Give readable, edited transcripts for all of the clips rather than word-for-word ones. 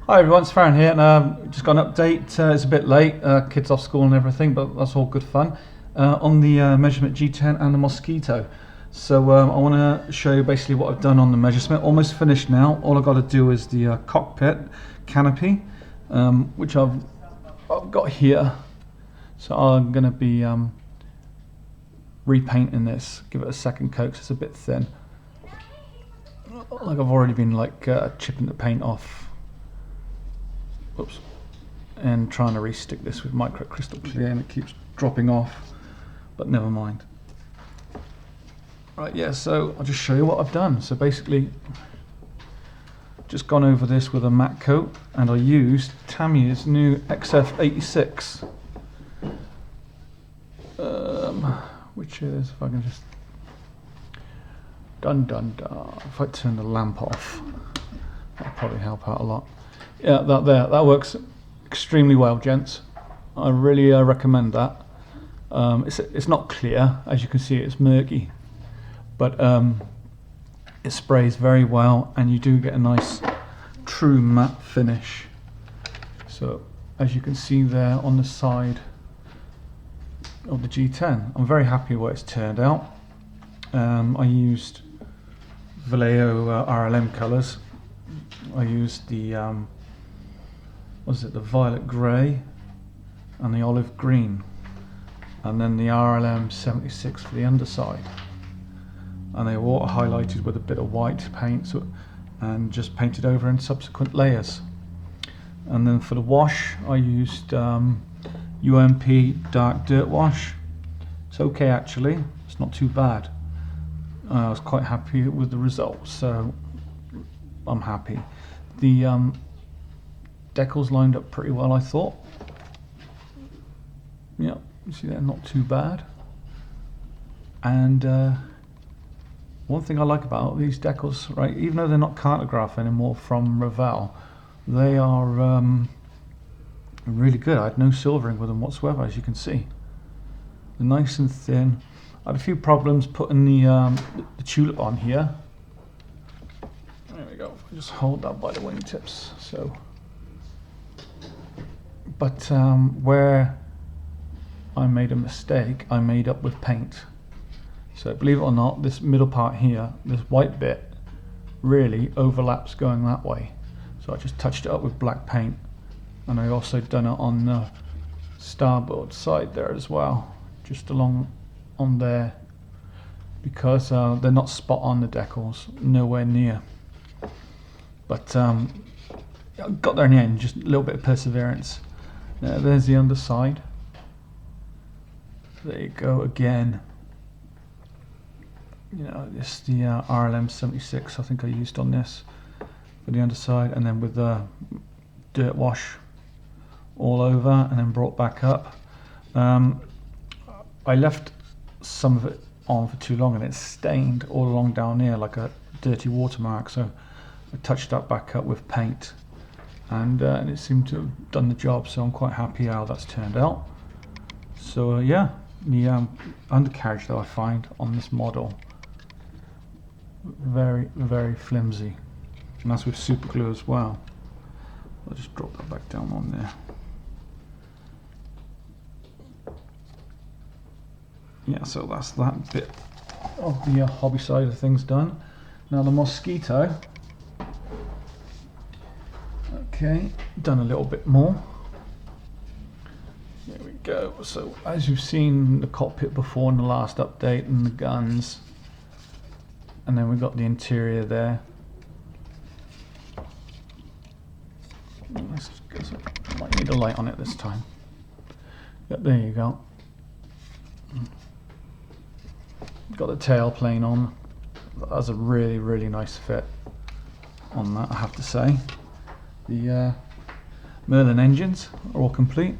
Hi everyone, it's Farron here, and just got an update. It's a bit late, kids off school and everything, but that's all good fun. On the measurement G10 and the Mosquito. So I want to show you basically what I've done on the measurement. Almost finished now. All I've got to do is the cockpit canopy, which I've got here. So I'm going to be repainting this, give it a second coat 'cause it's a bit thin. Like I've already been chipping the paint off. Oops. And trying to re-stick this with micro crystal clear, and it keeps dropping off, but never mind. Right, yeah, so I'll just show you what I've done. So basically, just gone over this with a matte coat, and I used Tamiya's new XF86, which is, if I can just, if I turn the lamp off, that'll probably help out a lot. Yeah, that works extremely well, gents. I really recommend that. It's not clear, as you can see, it's murky, but it sprays very well, and you do get a nice true matte finish. So as you can see there on the side of the G10, I'm very happy with what it's turned out. I used Vallejo RLM colours. I used the the violet grey and the olive green, and then the RLM 76 for the underside, and they were water highlighted with a bit of white paint, and just painted over in subsequent layers. And then for the wash I used UMP dark dirt wash. It's okay, actually, it's not too bad. I was quite happy with the results, so I'm happy. The decals lined up pretty well, I thought. Yeah, you see they're not too bad. And one thing I like about these decals, right, even though they're not cartograph anymore from Revell, they are really good. I had no silvering with them whatsoever, as you can see. They're nice and thin. I had a few problems putting the tulip on here. There we go. Just hold that by the wingtips. So, but where I made a mistake, I made up with paint. So believe it or not, this middle part here, this white bit, really overlaps going that way. So I just touched it up with black paint, and I also done it on the starboard side there as well, just along on there, because they're not spot on, the decals, nowhere near. But I got there in the end, just a little bit of perseverance. There's the underside. There you go again. You know, this the RLM 76 I think I used on this for the underside, and then with the dirt wash all over, and then brought back up. I left some of it on for too long, and it's stained all along down here like a dirty watermark, so I touched that back up with paint, and it seemed to have done the job, so I'm quite happy how that's turned out. So yeah, the undercarriage though, I find on this model very, very flimsy, and that's with super glue as well. I'll just drop that back down on there. Yeah, so that's that bit of the hobby side of things done. Now the Mosquito, okay, done a little bit more. There we go. So as you've seen the cockpit before in the last update, and the guns, and then we've got the interior there. I might need a light on it this time. Yeah, there you go. Got the tail plane on. That's a really, really nice fit on that, I have to say. The Merlin engines are all complete.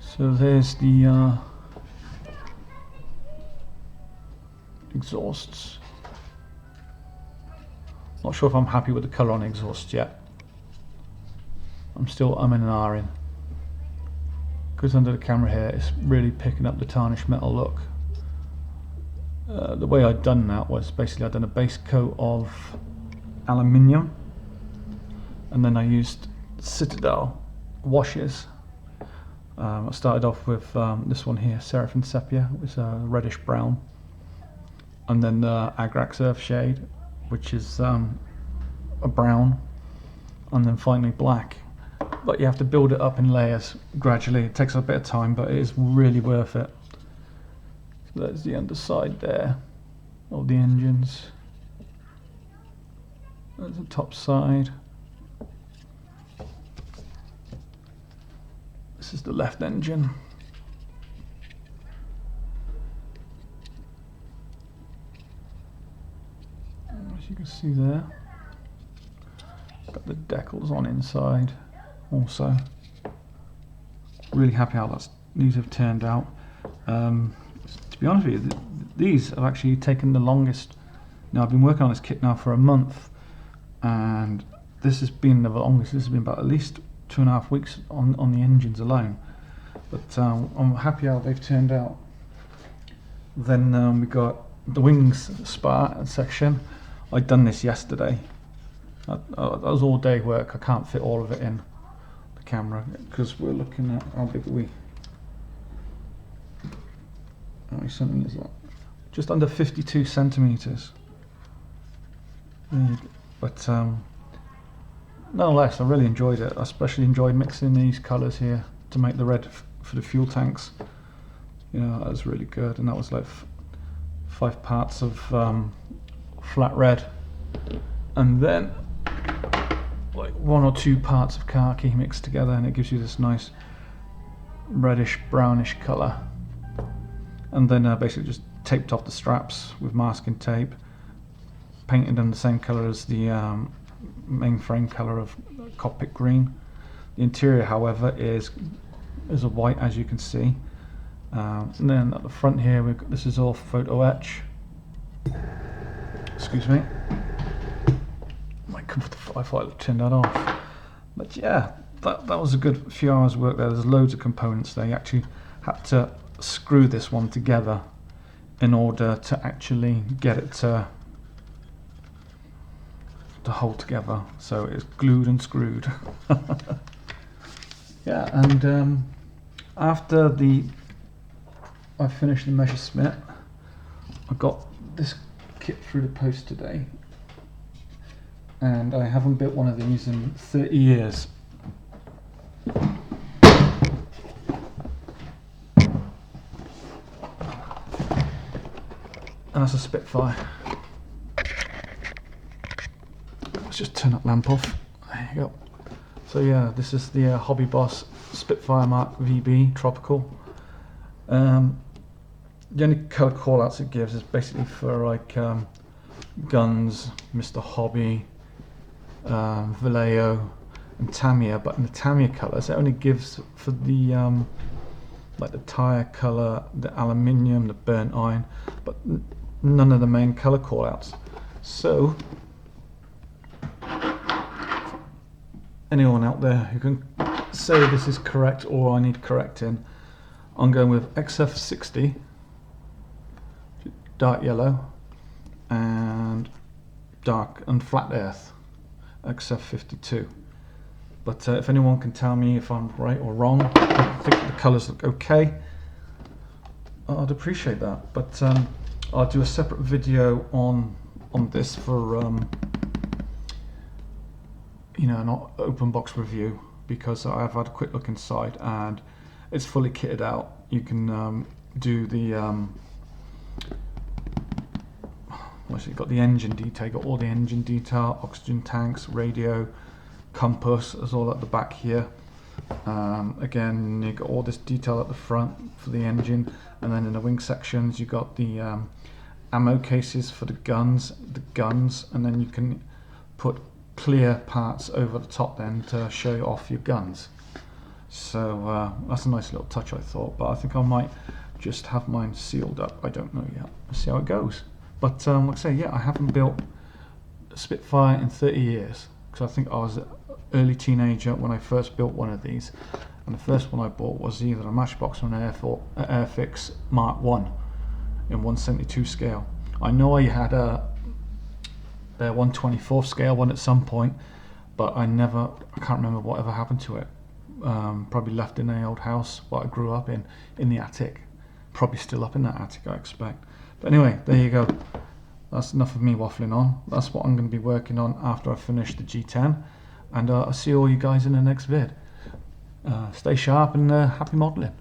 So there's the exhausts. Not sure if I'm happy with the colour on the exhaust yet. I'm still umming and ahhing, because under the camera here it's really picking up the tarnished metal look. The way I'd done that was basically I'd done a base coat of aluminium, and then I used Citadel washes. I started off with this one here, Seraphim Sepia, it was a reddish brown, and then the Agrax Earth Shade, which is a brown, and then finally black. But you have to build it up in layers gradually. It takes a bit of time, but it is really worth it. So there's the underside there of the engines. There's the top side. This is the left engine. As you can see there, got the decals on inside also. Really happy how these have turned out. To be honest with you, these have actually taken the longest. Now I've been working on this kit now for a month, and this has been the longest. This has been about at least 2.5 weeks on the engines alone. But I'm happy how they've turned out. Then we got the wings spar section. I'd done this yesterday. That was all day work. I can't fit all of it in the camera because we're looking at how big are we. Something is like just under 52 centimeters. But nonetheless, I really enjoyed it. I especially enjoyed mixing these colours here to make the red for the fuel tanks. You know, that was really good, and that was like 5 parts of flat red, and then like 1 or 2 parts of khaki mixed together, and it gives you this nice reddish brownish colour. And then basically just taped off the straps with masking tape, painted them the same colour as the main frame colour of cockpit green. The interior, however, is a white, as you can see. And then at the front here, this is all photo etch. Excuse me. Might come with the, I thought I'd turn that off. But yeah, that was a good few hours work there. There's loads of components there. You actually had to screw this one together in order to actually get it to hold together. So it's glued and screwed. Yeah, and after I finished the Messerschmitt, I got this kit through the post today, and I haven't built one of these in 30 years. And that's a Spitfire. Let's just turn that lamp off. There you go. So yeah, this is the Hobby Boss Spitfire Mark VB Tropical. The only colour callouts it gives is basically for like guns, Mr. Hobby, Vallejo, and Tamiya. But in the Tamiya colours, it only gives for the like the tyre colour, the aluminium, the burnt iron, but none of the main colour callouts. So anyone out there who can say this is correct or I need correcting, I'm going with XF60, dark yellow, and dark and flat earth, XF52. But if anyone can tell me if I'm right or wrong, I think the colours look okay, I'd appreciate that. But I'll do a separate video on this for you know, an open box review, because I've had a quick look inside and it's fully kitted out. You can do the well, so you've got the engine detail, you've got all the engine detail, oxygen tanks, radio, compass is all at the back here. Again, you've got all this detail at the front for the engine, and then in the wing sections you've got the ammo cases for the guns, and then you can put clear parts over the top then to show off your guns. So that's a nice little touch, I thought, but I think I might just have mine sealed up. I don't know yet. Let's see how it goes. But like I say, yeah, I haven't built a Spitfire in 30 years, because I think I was an early teenager when I first built one of these, and the first one I bought was either a Matchbox or an Airfix Mark 1 in 1/72 scale. I know I had a spare 1/24 scale one at some point, but I can't remember whatever happened to it. Probably left in an old house what I grew up in the attic. Probably still up in that attic, I expect. But anyway, there you go. That's enough of me waffling on. That's what I'm going to be working on after I finish the G10, and I'll see all you guys in the next vid. Stay sharp and happy modelling.